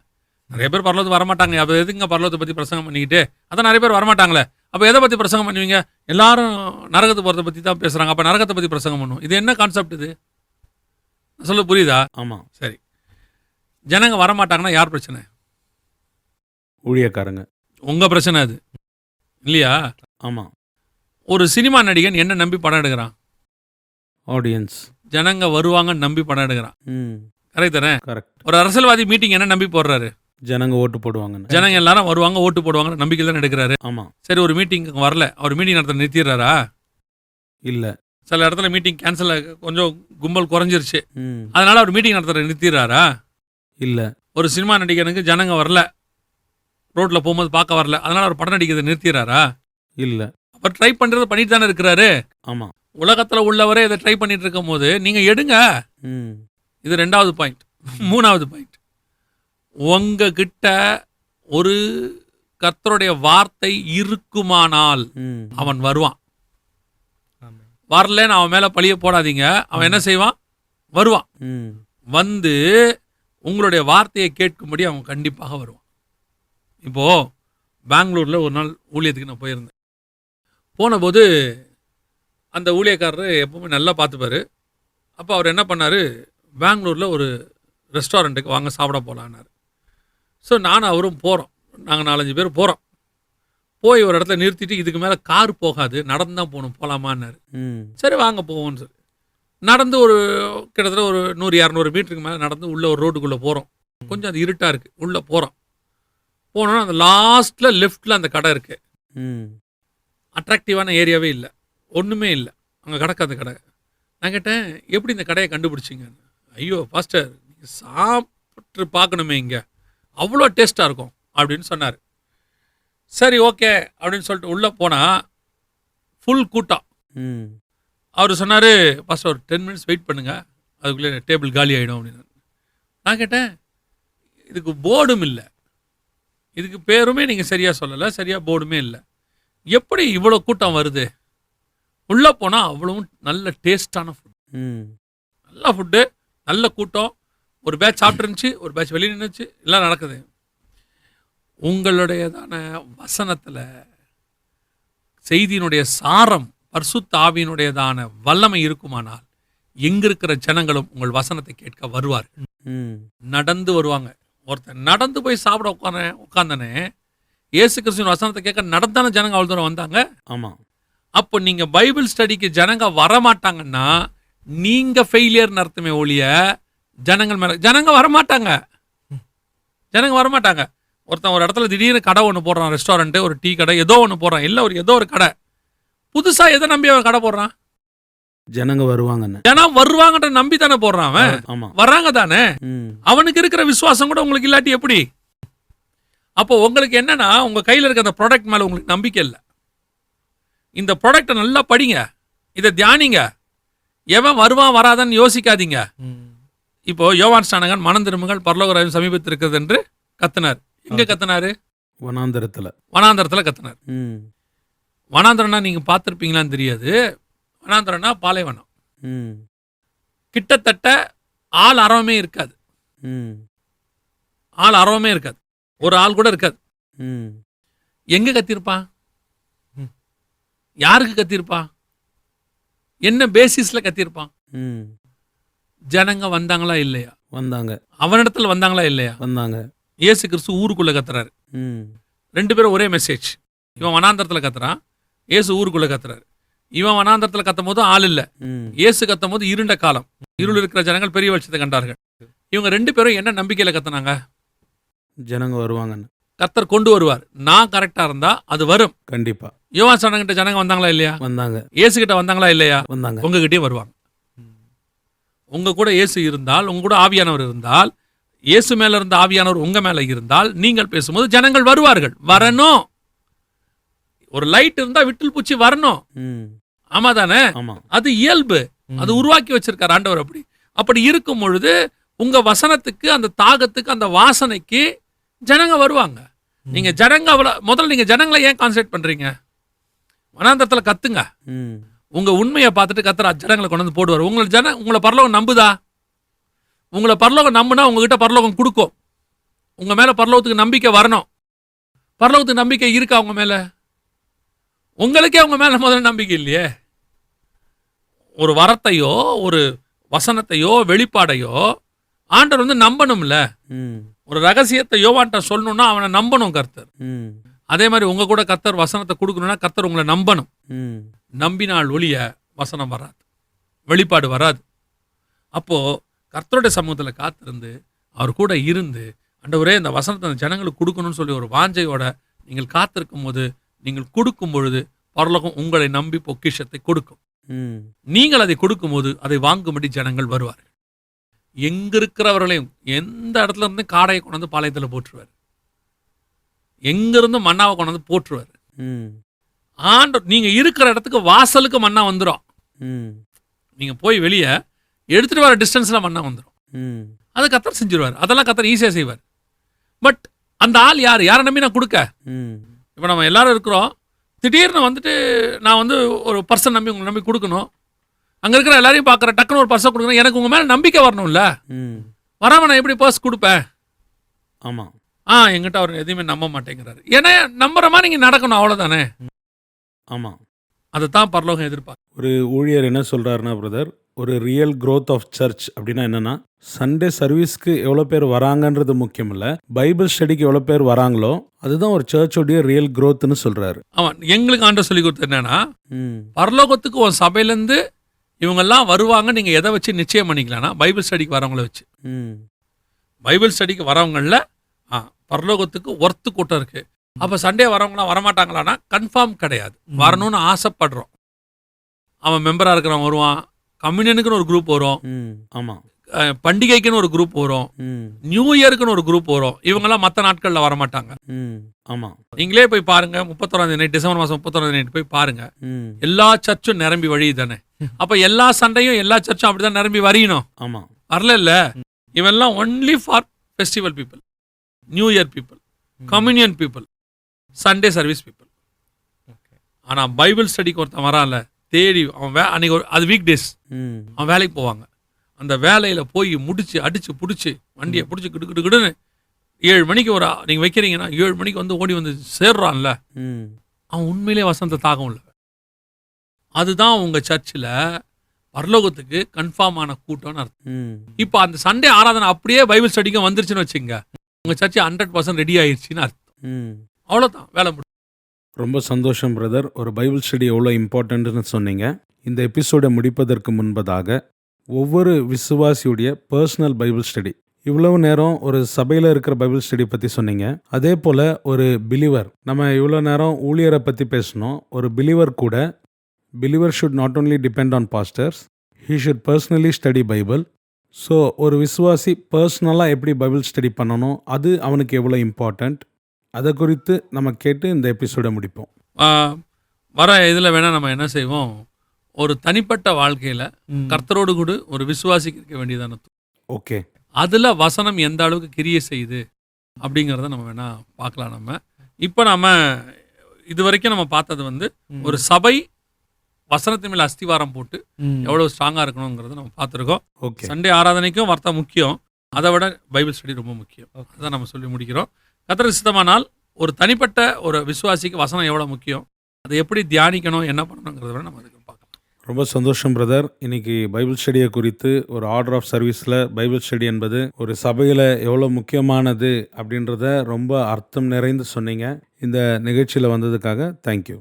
நிறைய பேர் பரலோகத்துக்கு வரமாட்டாங்க, அப்ப எதுங்க பரலோகத்தை பத்தி பிரசங்கம் பண்ணிக்கிட்டு? அதான் நிறைய பேர் வரமாட்டாங்களே, அப்ப எதை பத்தி பிரசங்கம் பண்ணுவீங்க? எல்லாரும் நரகத்துக்கு போறதை பத்தி தான் பேசுறாங்க, அப்ப நரகத்தை பத்தி பிரசங்கம் பண்ணும். இது என்ன கான்செப்ட் இது? சொல்ல புரியுதா? ஆமாம். சரி, ஜனங்க வரமாட்டாங்கன்னா யார் பிரச்சனை? ஊழியக்காரங்க. உங்க பிரச்சனை அது இல்லையா? ஆமாம். ஒரு சினிமா நடிகன் என்ன நம்பி படம் எடுக்கிறான்? ஆடியன்ஸ். ஜனங்க வருவாங்கன்னு நம்பி படம் எடுக்கிறான். ம். கரெக்ட் தானே? கரெக்ட். ஒரு அரசியல்வாதி மீட்டிங் என்ன நம்பி போடுறாரு? ஜனங்க ஓட்டு போடுவாங்கன்னு. ஜனங்க எல்லாரும் வருவாங்க, ஓட்டு போடுவாங்க நம்பிக்கையில் தான் எடுக்கிறாரு. ஆமாம். சரி, ஒரு மீட்டிங் வரல, அவர் மீட்டிங் நடத்த நிறுத்திடுறாரா? இல்லை. சில இடத்துல மீட்டிங் கேன்சல், கொஞ்சம் கும்பல் குறைஞ்சிருச்சு, ம். அதனால அவர் மீட்டிங் நடத்த நிறுத்திடுறாரா? இல்லை. ஒரு சினிமா நடிகனுக்கு ஜனங்க வரல, ரோட்ல போகும்போது பார்க்க வரல, அதனால அவர் படம் நடிக்கிறதை நிறுத்திடுறாரா? இல்லை. அவர் ட்ரை பண்றதை பண்ணிட்டு தானே இருக்கிறாரு. ஆமாம். உலகத்துல உள்ளவரே இதை ட்ரை பண்ணிட்டு இருக்கும் போது நீங்க எடுங்க. ம். இது 2வது பாயிண்ட். 3வது பாயிண்ட், உங்ககிட்ட ஒரு கர்த்தருடைய வார்த்தை இருக்குமானால் ம். அவன் வருவான். வரலன்னு அவன் மேல பழிய போடாதீங்க. அவன் என்ன செய்வான்? வருவான். ம். வந்து உங்களுடைய வார்த்தையை கேட்கும்படி அவன் கண்டிப்பாக வருவான். இப்போ பெங்களூர்ல ஒரு நாள் ஊழியத்துக்கு நான் போயிருந்தேன். போனபோது அந்த ஊழியக்காரர் எப்பவுமே நல்லா பார்த்துப்பாரு. அப்போ அவர் என்ன பண்ணாரு, பெங்களூரில் ஒரு ரெஸ்டாரண்ட்டுக்கு வாங்க சாப்பிட போகலான்னாரு. ஸோ நானும் அவரும் போகிறோம், நாங்கள் 4-5 பேர் போகிறோம். போய் ஒரு இடத்துல நிறுத்திட்டு, இதுக்கு மேலே கார் போகாது, நடந்து தான் போகணும், போகலாமான்னாரு. ம். சரி வாங்க போவோம்னு சொல்லி நடந்து ஒரு கிட்டத்தட்ட ஒரு 100-200 மீட்டருக்கு மேலே நடந்து உள்ளே ஒரு ரோட்டுக்குள்ளே போகிறோம். கொஞ்சம் அது இருட்டாக இருக்குது, உள்ளே போகிறோம். போனோன்னா அந்த லாஸ்ட்டில் லெஃப்டில் அந்த கடை இருக்குது. ம். அட்ராக்டிவான ஏரியாவே இல்லை, ஒன்றுமே இல்லை, அங்கே கிடக்கு அந்த கடை. நான் கேட்டேன், எப்படி இந்த கடையை கண்டுபிடிச்சிங்க? ஐயோ பாஸ்டர், நீங்கள் சாப்பிட்டு பார்க்கணுமே, இங்கே அவ்வளோ டேஸ்ட்டாக இருக்கும் அப்படின்னு சொன்னார். சரி ஓகே அப்படின்னு சொல்லிட்டு உள்ளே போனால் ஃபுல் கூட்டம். ம். அவர் சொன்னார், பாஸ்டர் ஒரு 10 மினிட்ஸ் வெயிட் பண்ணுங்க, அதுக்குள்ளே டேபிள் காலி ஆகிடும் அப்படின்னு. நான் கேட்டேன், இதுக்கு போர்டும் இல்லை, இதுக்கு பேருமே நீங்கள் சரியாக சொல்லலை, சரியாக போர்டுமே இல்லை, எப்படி இவ்வளோ கூட்டம் வருது? உள்ளே போனால் அவ்வளவும் நல்ல டேஸ்டான ஃபுட், ம். நல்ல ஃபுட்டு, நல்ல கூட்டம். ஒரு பேட்ச் சாப்பிட்டுருந்துச்சு, ஒரு பேட்ச் வெளியே நின்றுச்சு, எல்லாம் நடக்குது. உங்களுடையதான வசனத்தில் செய்தியினுடைய சாரம், பரிசுத்த ஆவியினுடையதான வல்லமை இருக்குமானால் எங்க இருக்கிற ஜனங்களும் உங்கள் வசனத்தை கேட்க வருவார்கள். ம். நடந்து வருவாங்க. ஒருத்தன் நடந்து போய் சாப்பிட உட்காந்தானே, இயேசு கிறிஸ்துவின் வசனத்தை கேட்க நடந்தான ஜனங்க அவ்வளோ தூரம் வந்தாங்க. ஆமாம். அப்போ நீங்க பைபிள் ஸ்டடிக்கு ஜனங்க வரமாட்டாங்கன்னா நீங்க ஃபெயிலியர் அர்த்தமே ஒழிய ஜனங்கள் மேல ஜனங்க வரமாட்டாங்க. ஜனங்க வரமாட்டாங்க. ஒருத்தன் ஒரு இடத்துல திடீர்னு கடை ஒன்று போடுறான், ரெஸ்டாரண்ட், ஒரு டீ கடை, ஏதோ ஒன்று போடுறான், இல்லை ஏதோ ஒரு கடை புதுசா எதை நம்பி அவன் கடை போடுறான்? ஜனங்க வருவாங்கன்னு. ஜனம் வருவாங்கன்ற நம்பி தானே போடுறான் அவன். ஆமாம். வர்றாங்க தானே. ம். அவனுக்கு இருக்கிற விசுவாசம் கூட உங்களுக்கு இல்லாட்டி எப்படி? அப்போ உங்களுக்கு என்னன்னா, உங்க கையில் இருக்க அந்த ப்ராடக்ட் மேல உங்களுக்கு நம்பிக்கை இல்லை. இந்த ப்ராடக்டை நல்லா படிங்க, இதை தியானிங்க, எவன் வருவான் வராதான்னு யோசிக்காதீங்க. இப்போ யோவான் ஸ்நானகன் மனம் திரும்புங்கள் பரலோக ராஜ்யம் சமீபத்தில் இருக்கிறது என்று கத்தினார். எங்க கத்தினாரு? வனாந்தரத்தில். வனாந்தரத்தில் கத்தினார். ம். வனாந்தரம்னா நீங்க பார்த்துருப்பீங்களான்னு தெரியாது. வனாந்தரம்னா பாலைவனம். ம். கிட்டத்தட்ட ஆள் அறவமே இருக்காது. ம். ஆள் அறவமே இருக்காது, ஒரு ஆள் கூட இருக்காது. ம். எங்க கத்திருப்பான்? யாருக்கு கத்திருப்பான்? என்ன பேசிஸ்ல கத்திருப்பான்? ம். ஜனங்க வந்தாங்களா இல்லையா? வந்தாங்க. அவனிடத்துல வந்தாங்களா இல்லையா? வந்தாங்க. இயேசு கிறிஸ்து ஊருக்குள்ள கத்துறாரு. ம். 2 பேரும் ஒரே மெசேஜ். இவன் வனாந்தரத்துல கத்துறான், இயேசு ஊருக்குள்ள கத்துறாரு. இவன் வனாந்தரத்துல கத்தும் போது ஆள் இல்ல, ம். இயேசு கத்தும் போது இருண்ட காலம், இருள் இருக்கிற ஜனங்கள் பெரிய வெளிச்சத்தை கண்டார்கள். இவங்க 2 பேரும் என்ன நம்பிக்கையில கத்துனாங்க? ஜனங்க வருவாங்கன்னு. கர்த்தர் கொண்டு வருவார், நான் கரெக்டா இருந்தா அது வரும். கண்டிப்பா யோவான் ஸ்நானகன்கிட்ட ஜனங்க வந்தாங்களா இல்லையா? வந்தாங்க. இயேசு கிட்ட வந்தாங்களா இல்லையா? வந்தாங்க. உங்ககிட்டயும் வருவாங்க. உங்க கூட இயேசு இருந்தால், உங்க கூட ஆவியானவர் இருந்தால், இயேசு மேல இருந்த ஆவியானவர் உங்க மேல இருந்தால் நீங்கள் பேசும்போது ஜனங்கள் வருவார்கள். வரணும். ஒரு லைட் இருந்தா விட்டில் பூச்சி வரணும். ஆமா தானே? அது இயல்பு. அது உருவாக்கி வச்சிருக்கார் ஆண்டவர். அப்படி இருக்கும் பொழுது உங்க வசனத்துக்கு, அந்த தாகத்துக்கு, அந்த வாசனைக்கு ஜனங்க வருவாங்க. நீங்க ஜனங்க முதல்ல நீங்க ஜனங்களை ஏன் கான்சென்ட்ரேட் பண்றீங்க? வனாந்தரத்துல கத்துங்க. உங்க உண்மையை பார்த்துட்டு கர்த்தர் ஜனங்களை கொண்டு வந்து போடுவார். உங்களை பரலோகம் நம்புதா? உங்களை பரலோகம் நம்புனா உங்ககிட்ட பரலோகம் கொடுக்கும். உங்க மேல பரலோகத்துக்கு நம்பிக்கை வரணும். பரலோகத்துக்கு நம்பிக்கை இருக்கா உங்க மேல? உங்களுக்கே உங்க மேல முதல்ல நம்பிக்கை இல்லையே. ஒரு வரத்தையோ, ஒரு வசனத்தையோ, வெளிப்பாடையோ ஆண்டவர் வந்து நம்பணும்ல. ஒரு ரகசியத்தை யோவான்ட்ட சொல்லணும்னா அவனை நம்பணும் கர்த்தர். அதே மாதிரி உங்க கூட கர்த்தர் வசனத்தை கொடுக்கணும்னா கர்த்தர் உங்களை நம்பணும். நம்பினால் ஒழிய வசனம் வராது, வெளிப்பாடு வராது. அப்போ கர்த்தருடைய சமூகத்துல காத்திருந்து அவர் கூட இருந்து, ஆண்டவரே இந்த வசனத்தை அந்த ஜனங்களுக்கு கொடுக்கணும்னு சொல்லி ஒரு வாஞ்சையோட நீங்கள் காத்திருக்கும் போது, நீங்கள் கொடுக்கும் பொழுது பரலோகம் உங்களை நம்பி பொக்கிஷத்தை கொடுக்கும். நீங்கள் அதை கொடுக்கும் போது அதை வாங்கும்படி ஜனங்கள் வருவார்கள். எங்க இருக்கிறவர்களையும் எந்த இடத்துல இருந்து காடையை கொண்டாந்து பாளையத்தில் போட்டுருவார். எங்க இருந்து மண்ணாவை கொண்டாந்து போட்டுருவார். நீங்க இருக்கிற இடத்துக்கு வாசலுக்கு மண்ணா வந்துடும். நீங்க போய் வெளியே எடுத்துட்டு வர டிஸ்டன்ஸ்ல மண்ணா வந்துடும். அதை கர்த்தர் செஞ்சிருவார். அதெல்லாம் கர்த்தர் ஈஸியா செய்வார். பட் அந்த ஆள் யாரை நம்பி நான் கொடுக்க? இப்போ நம்ம எல்லாரும் இருக்கிறோம். திடீர்னு வந்துட்டு நான் வந்து ஒரு பர்சன் நம்பி உங்களை நம்பி கொடுக்கணும். அங்க இருக்கிற எல்லாரையும் பார்க்குற டக்குன்னு ஒரு பர்சன் கொடுக்கணும். எனக்கு உங்க மேல நம்பிக்கை வரணும்ல. வராம நான் எப்படி பர்ஸ் கொடுப்பேன்? ஆமா. எங்கிட்ட அவர் எதையுமே நம்ப மாட்டேங்கிறாரு. ஏன்னா நம்புற மாதிரி நீங்க நடக்கணும், அவ்வளவுதானே. ஆமா, அதைத்தான் பரலோகம் எதிர்பார்க்க. ஒரு ஊழியர் என்ன சொல்றாருன்னா, பிரதர், ஒரு ரியல் growth ஆஃப் சர்ச் அப்படின்னா என்னன்னா, சண்டே சர்வீஸ்க்கு எவ்வளோ பேர் வராங்கன்றது முக்கியம் இல்லை, பைபிள் ஸ்டடிக்கு எவ்வளோ பேர் வராங்களோ அதுதான் ஒரு சர்ச்சோடைய ரியல் growthன்னு சொல்றாரு. ஆமா, எங்களுக்கு ஆண்டவர் சொல்லி கொடுத்தது என்னன்னா, பரலோகத்துக்கு ஒரு சபையிலேருந்து இவங்கெல்லாம் வருவாங்க. நீங்க எதை வச்சு நிச்சயம் பண்ணிக்கலாம்னா, பைபிள் ஸ்டடிக்கு வரவங்கள வச்சு. பைபிள் ஸ்டடிக்கு வரவங்கள பரலோகத்துக்கு ஒர்த்து கூட்டம் இருக்கு. அப்ப சண்டே வரவங்களாம் வரமாட்டாங்களான்னா கன்ஃபார்ம் கிடையாது. வரணும்னு ஆசைப்படுறோம். அவன் மெம்பரா இருக்கிறவன் வருவான். கம்யூனியனுக்குன்னு ஒரு குரூப் வரும். ஆமா, பண்டிகைக்குன்னு ஒரு குரூப் வரும். நியூ இயருக்குன்னு ஒரு குரூப் வரும். இவங்கெல்லாம் மற்ற நாட்கள்ல வரமாட்டாங்க. ஆமா, நீங்களே போய் பாருங்க. 31 நைட், டிசம்பர் மாசம் 31 நைட் போய் பாருங்க. எல்லா சர்ச்சும் நிரம்பி வழி தானே. அப்ப எல்லா சண்டையும் எல்லா சர்ச்சும் அப்படிதான் நிரம்பி வரையணும். ஆமா, வரல இல்ல. இவெல்லாம் only for festival people, new year people, communion people, Sunday service people. ஆனா பைபிள் ஸ்டடிக்கு ஒருத்தன் வரான்ல, தேடி அவன் அன்னைக்கு அது வீக் டேஸ் அவன் வேலைக்கு போவாங்க. அந்த வேலையில போய் முடிச்சு அடிச்சு பிடிச்சி வண்டியை பிடிச்சி கிடுன்னு 7 மணிக்கு நீங்க வைக்கிறீங்கன்னா 7 மணிக்கு வந்து ஓடி வந்து சேர்றான்ல, அவன் உண்மையிலே வசந்த தாகம் இல்லை. அதுதான் உங்க சர்ச்சில் பரலோகத்துக்கு கன்ஃபார்ம் ஆன கூட்டம்னு அர்த்தம். இப்போ அந்த சண்டே ஆராதனை அப்படியே பைபிள் ஸ்டடிக்கும் வந்துருச்சுன்னு வச்சுங்க, உங்க சர்ச்சு 100% ரெடி ஆயிடுச்சுன்னு அர்த்தம். அவ்வளோதான், வேலை முடியும். ரொம்ப சந்தோஷம் பிரதர். ஒரு பைபிள் ஸ்டடி எவ்வளோ இம்பார்ட்டன்ட்னு சொன்னீங்க. இந்த எபிசோடை முடிப்பதற்கு முன்பதாக ஒவ்வொரு விசுவாசியுடைய பர்சனல் பைபிள் ஸ்டடி, இவ்வளவு நேரம் ஒரு சபையில் இருக்கிற பைபிள் ஸ்டடி பற்றி சொன்னீங்க. அதே போல் ஒரு பிலீவர், நம்ம இவ்வளோ நேரம் ஊழியரை பற்றி பேசணும். ஒரு பிலீவர் கூட, believer should not only depend on pastors, he should personally study Bible. So ஒரு விசுவாசி பர்சனலாக எப்படி பைபிள் ஸ்டடி பண்ணணும், அது அவனுக்கு எவ்வளோ இம்பார்ட்டண்ட், அதை குறித்து நம்ம கேட்டு இந்த எபிசோடை முடிப்போம். வர இதில் வேணால் நம்ம என்ன செய்வோம், ஒரு தனிப்பட்ட வாழ்க்கையில் கர்த்தரோடு கூட ஒரு விசுவாசிக்கு இருக்க வேண்டியதான, ஓகே, அதில் வசனம் எந்த அளவுக்கு கிரியை செய்யுது அப்படிங்கிறத நம்ம வேணால் பார்க்கலாம். நம்ம இப்போ நம்ம இது வரைக்கும் நம்ம பார்த்தது வந்து ஒரு சபை வசனத்தின் மேலே அஸ்திவாரம் போட்டு எவ்வளோ ஸ்ட்ராங்காக இருக்கணுங்கிறத நம்ம பார்த்துருக்கோம். சண்டே ஆராதனைக்கும் வர்த்தம் முக்கியம், அதை விட பைபிள் ஸ்டடி ரொம்ப முக்கியம். அதான் நம்ம சொல்லி முடிக்கிறோம். கர்த்தருக்கு சித்தமானால் ஒரு தனிப்பட்ட ஒரு விசுவாசிக்கு வசனம் எவ்வளோ முக்கியம், அதை எப்படி தியானிக்கணும், என்ன பண்ணணுங்கிறத விட நம்ம அதுக்கு பார்க்கலாம். ரொம்ப சந்தோஷம் பிரதர். இன்னைக்கு பைபிள் ஸ்டடியை குறித்து, ஒரு ஆர்டர் ஆஃப் சர்வீஸில் பைபிள் ஸ்டடி என்பது ஒரு சபையில் எவ்வளோ முக்கியமானது அப்படின்றத ரொம்ப அர்த்தம் நிறைந்து சொன்னீங்க. இந்த நிகழ்ச்சியில் வந்ததுக்காக தேங்க்யூ.